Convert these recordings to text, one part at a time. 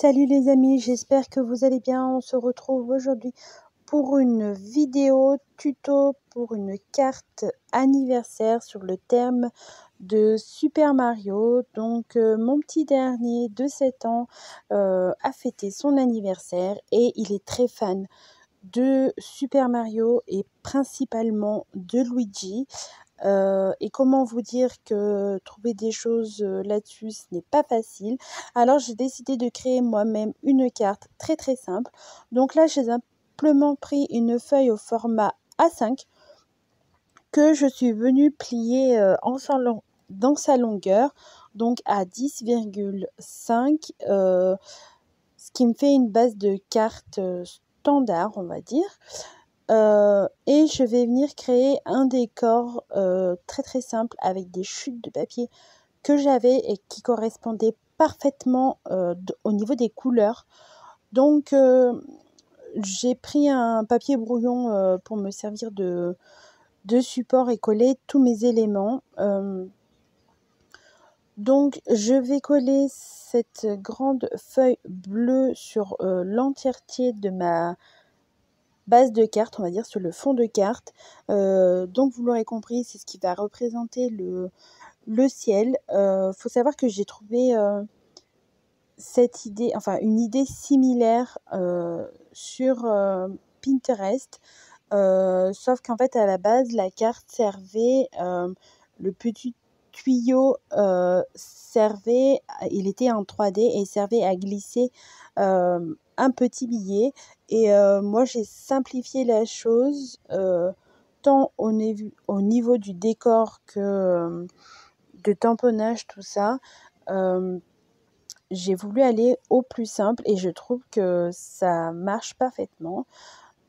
Salut les amis, j'espère que vous allez bien. On se retrouve aujourd'hui pour une vidéo tuto pour une carte anniversaire sur le thème de Super Mario. Donc mon petit dernier de 7 ans a fêté son anniversaire et il est très fan de Super Mario et principalement de Luigi. Et comment vous dire que trouver des choses là-dessus, ce n'est pas facile. Alors j'ai décidé de créer moi-même une carte très très simple. Donc là, j'ai simplement pris une feuille au format A5 que je suis venue plier dans sa longueur, donc à 10,5, ce qui me fait une base de carte standard, on va dire. Et je vais venir créer un décor très très simple avec des chutes de papier que j'avais et qui correspondaient parfaitement au niveau des couleurs. Donc j'ai pris un papier brouillon pour me servir de support et coller tous mes éléments. Donc je vais coller cette grande feuille bleue sur l'entièreté de ma base de carte, on va dire, sur le fond de carte. Donc vous l'aurez compris, c'est ce qui va représenter le ciel. Faut savoir que j'ai trouvé cette idée, enfin une idée similaire sur Pinterest. Sauf qu'en fait, à la base, la carte servait, le petit tuyau servait, il était en 3D et servait à glisser un petit billet. Et moi, j'ai simplifié la chose, tant au niveau du décor que de tamponnage, tout ça. J'ai voulu aller au plus simple et je trouve que ça marche parfaitement.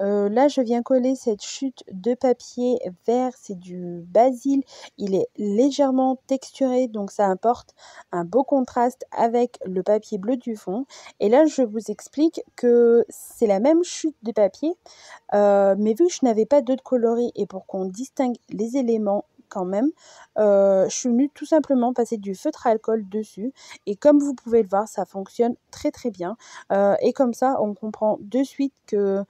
Là, je viens coller cette chute de papier vert, c'est du basil. Il est légèrement texturé, donc ça apporte un beau contraste avec le papier bleu du fond. Et là, je vous explique que c'est la même chute de papier, mais vu que je n'avais pas d'autres coloris et pour qu'on distingue les éléments quand même, je suis venue tout simplement passer du feutre à alcool dessus. Et comme vous pouvez le voir, ça fonctionne très très bien. Et comme ça, on comprend de suite que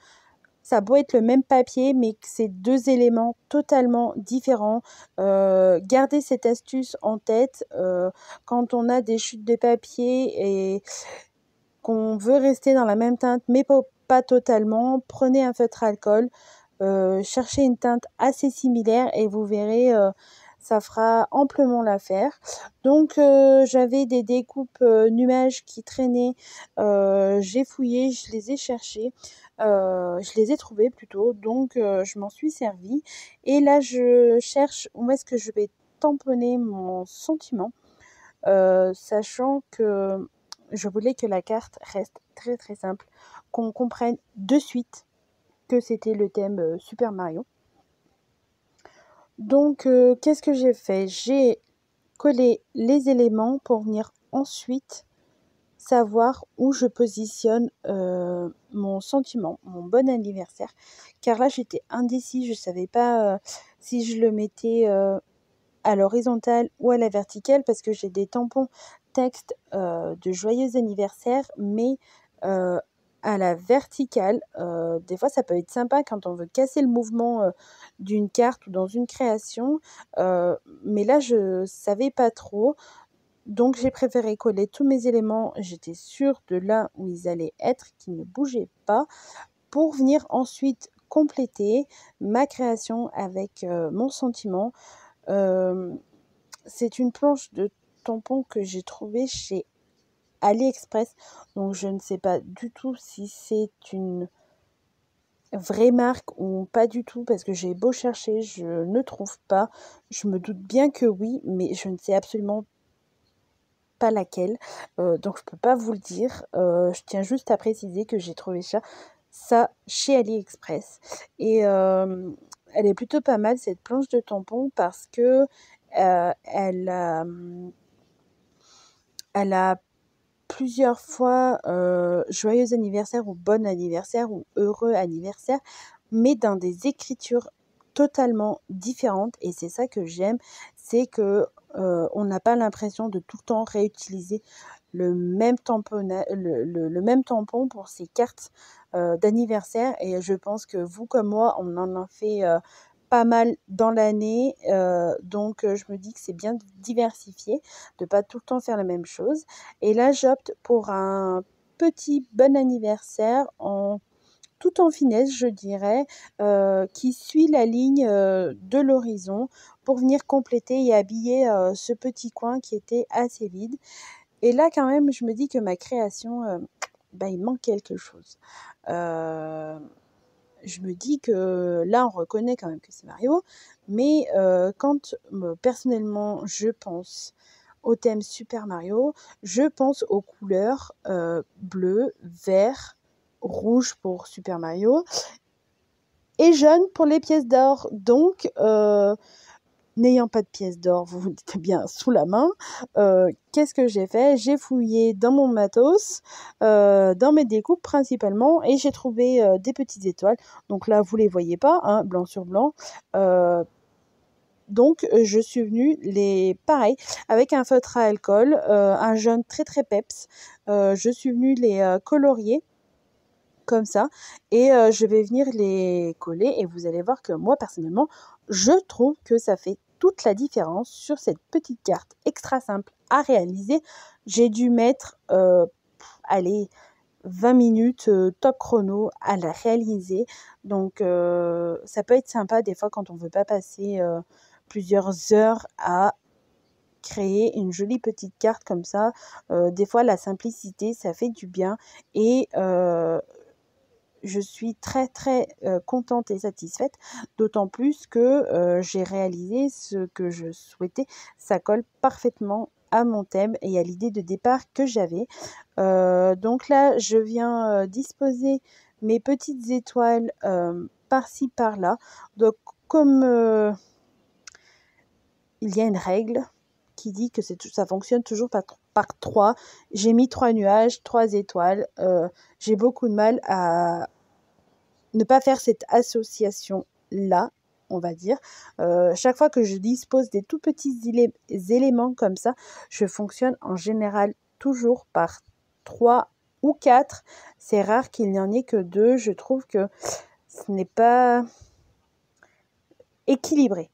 ça a beau être le même papier, mais que c'est deux éléments totalement différents. Gardez cette astuce en tête quand on a des chutes de papier et qu'on veut rester dans la même teinte, mais pas totalement. Prenez un feutre alcool, cherchez une teinte assez similaire et vous verrez, ça fera amplement l'affaire. Donc j'avais des découpes nuages qui traînaient, j'ai fouillé, je les ai cherchées. Je les ai trouvés plutôt, donc je m'en suis servie. Et là, je cherche où est-ce que je vais tamponner mon sentiment, sachant que je voulais que la carte reste très très simple, qu'on comprenne de suite que c'était le thème Super Mario. Donc, qu'est-ce que j'ai fait? J'ai collé les éléments pour venir ensuite savoir où je positionne mon sentiment, mon bon anniversaire. Car là, j'étais indécis, je ne savais pas si je le mettais à l'horizontale ou à la verticale parce que j'ai des tampons texte de joyeux anniversaire, mais à la verticale. Des fois, ça peut être sympa quand on veut casser le mouvement d'une carte ou dans une création. Mais là, je savais pas trop. Donc j'ai préféré coller tous mes éléments, j'étais sûre de là où ils allaient être, qu'ils ne bougeaient pas, pour venir ensuite compléter ma création avec mon sentiment. C'est une planche de tampons que j'ai trouvée chez AliExpress, donc je ne sais pas du tout si c'est une vraie marque ou pas du tout, parce que j'ai beau chercher, je ne trouve pas. Je me doute bien que oui, mais je ne sais absolument pas laquelle, donc je peux pas vous le dire. Je tiens juste à préciser que j'ai trouvé ça chez AliExpress et elle est plutôt pas mal cette planche de tampons parce que elle a plusieurs fois joyeux anniversaire ou bon anniversaire ou heureux anniversaire, mais dans des écritures totalement différentes et c'est ça que j'aime, c'est que on n'a pas l'impression de tout le temps réutiliser le même tampon pour ces cartes d'anniversaire et je pense que vous comme moi, on en a fait pas mal dans l'année, donc je me dis que c'est bien de diversifier, de pas tout le temps faire la même chose et là, j'opte pour un petit bon anniversaire tout en finesse, je dirais, qui suit la ligne, de l'horizon pour venir compléter et habiller, ce petit coin qui était assez vide et là, quand même, je me dis que ma création, bah, il manque quelque chose. Heu, je me dis que là, on reconnaît quand même que c'est Mario, mais quand personnellement, je pense au thème Super Mario, je pense aux couleurs, bleu, vert, rouge pour Super Mario et jaune pour les pièces d'or. Donc n'ayant pas de pièces d'or, vous vous dites bien, sous la main, qu'est-ce que j'ai fait? J'ai fouillé dans mon matos, dans mes découpes principalement et j'ai trouvé, des petites étoiles. Donc là, vous les voyez pas, hein, blanc sur blanc. Donc je suis venue pareil, avec un feutre à alcool, un jaune très, très peps, je suis venue les, colorier comme ça et je vais venir les coller et vous allez voir que moi personnellement, je trouve que ça fait toute la différence sur cette petite carte extra simple à réaliser. J'ai dû mettre, allez 20 minutes, top chrono à la réaliser donc ça peut être sympa des fois quand on veut pas passer, plusieurs heures à créer une jolie petite carte comme ça. Des fois la simplicité, ça fait du bien et je suis très, très, contente et satisfaite, d'autant plus que, j'ai réalisé ce que je souhaitais. Ça colle parfaitement à mon thème et à l'idée de départ que j'avais. Donc là, je viens, disposer mes petites étoiles, par-ci par-là. Donc comme, il y a une règle qui dit que ça fonctionne toujours par 3, j'ai mis 3 nuages, 3 étoiles. J'ai beaucoup de mal à ne pas faire cette association-là, on va dire. Chaque fois que je dispose des tout petits éléments comme ça, je fonctionne en général toujours par 3 ou 4. C'est rare qu'il n'y en ait que 2. Je trouve que ce n'est pas équilibré.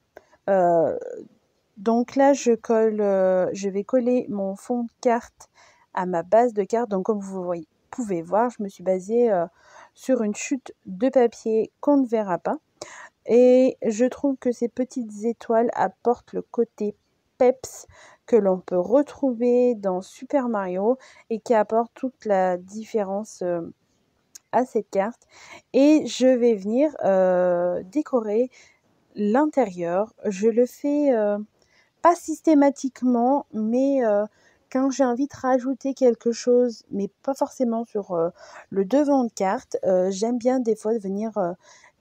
Donc là, je vais coller mon fond de carte à ma base de carte. Donc comme vous pouvez voir, je me suis basée sur une chute de papier qu'on ne verra pas. Et je trouve que ces petites étoiles apportent le côté peps que l'on peut retrouver dans Super Mario et qui apporte toute la différence à cette carte. Et je vais venir décorer l'intérieur. Je le fais pas systématiquement, mais quand j'ai envie de rajouter quelque chose, mais pas forcément sur le devant de carte, j'aime bien des fois venir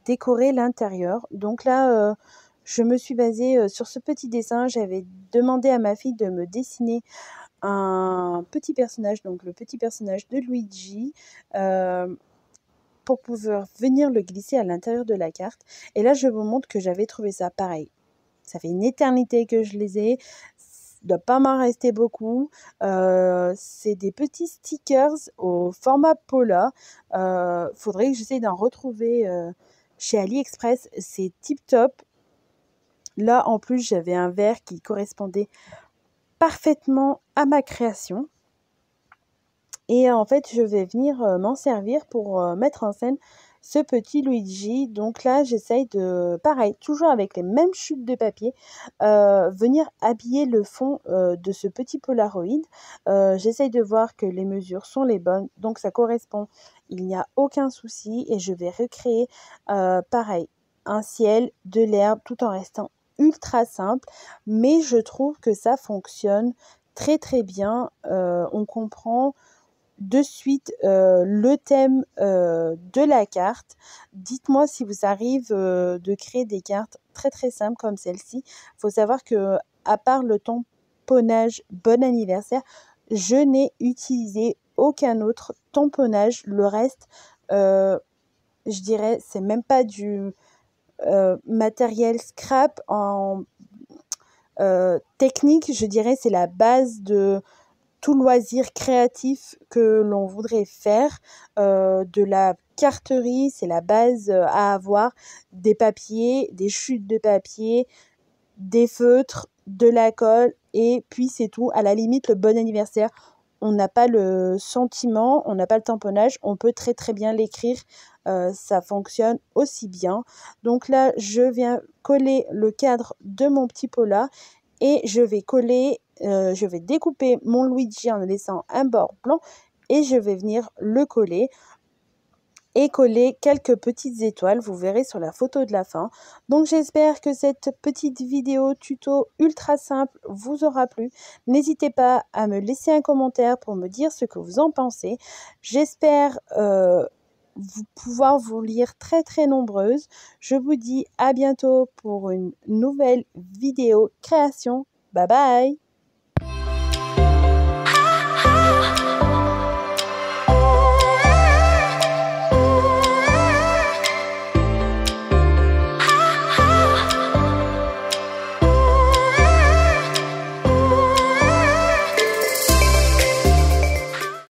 décorer l'intérieur. Donc là, je me suis basée sur ce petit dessin. J'avais demandé à ma fille de me dessiner un petit personnage, donc le petit personnage de Luigi, pour pouvoir venir le glisser à l'intérieur de la carte. Et là, je vous montre que j'avais trouvé ça pareil. Ça fait une éternité que je les ai. Il ne doit pas m'en rester beaucoup. C'est des petits stickers au format Pola. Faudrait que j'essaie d'en retrouver chez AliExpress. C'est tip top. Là, en plus, j'avais un vert qui correspondait parfaitement à ma création. Et en fait, je vais venir m'en servir pour mettre en scène ce petit Luigi. Donc là, j'essaye de, pareil, toujours avec les mêmes chutes de papier, venir habiller le fond de ce petit Polaroid. J'essaye de voir que les mesures sont les bonnes, donc ça correspond. Il n'y a aucun souci et je vais recréer, pareil, un ciel, de l'herbe, tout en restant ultra simple. Mais je trouve que ça fonctionne très très bien. On comprend de suite le thème de la carte. Dites-moi si vous arrive de créer des cartes très très simples comme celle-ci. Il faut savoir que à part le tamponnage bon anniversaire, je n'ai utilisé aucun autre tamponnage. Le reste, je dirais, c'est même pas du matériel scrap en technique, je dirais, c'est la base de tout loisir créatif que l'on voudrait faire. De la carterie, c'est la base à avoir, des papiers, des chutes de papier, des feutres, de la colle et puis c'est tout. À la limite, le bon anniversaire, on n'a pas le sentiment, on n'a pas le tamponnage, on peut très très bien l'écrire, ça fonctionne aussi bien. Donc là, je viens coller le cadre de mon petit pot là et je vais découper mon Luigi en laissant un bord blanc et je vais venir le coller et coller quelques petites étoiles, vous verrez sur la photo de la fin. Donc j'espère que cette petite vidéo tuto ultra simple vous aura plu. N'hésitez pas à me laisser un commentaire pour me dire ce que vous en pensez. J'espère pouvoir vous lire très très nombreuses. Je vous dis à bientôt pour une nouvelle vidéo création. Bye bye!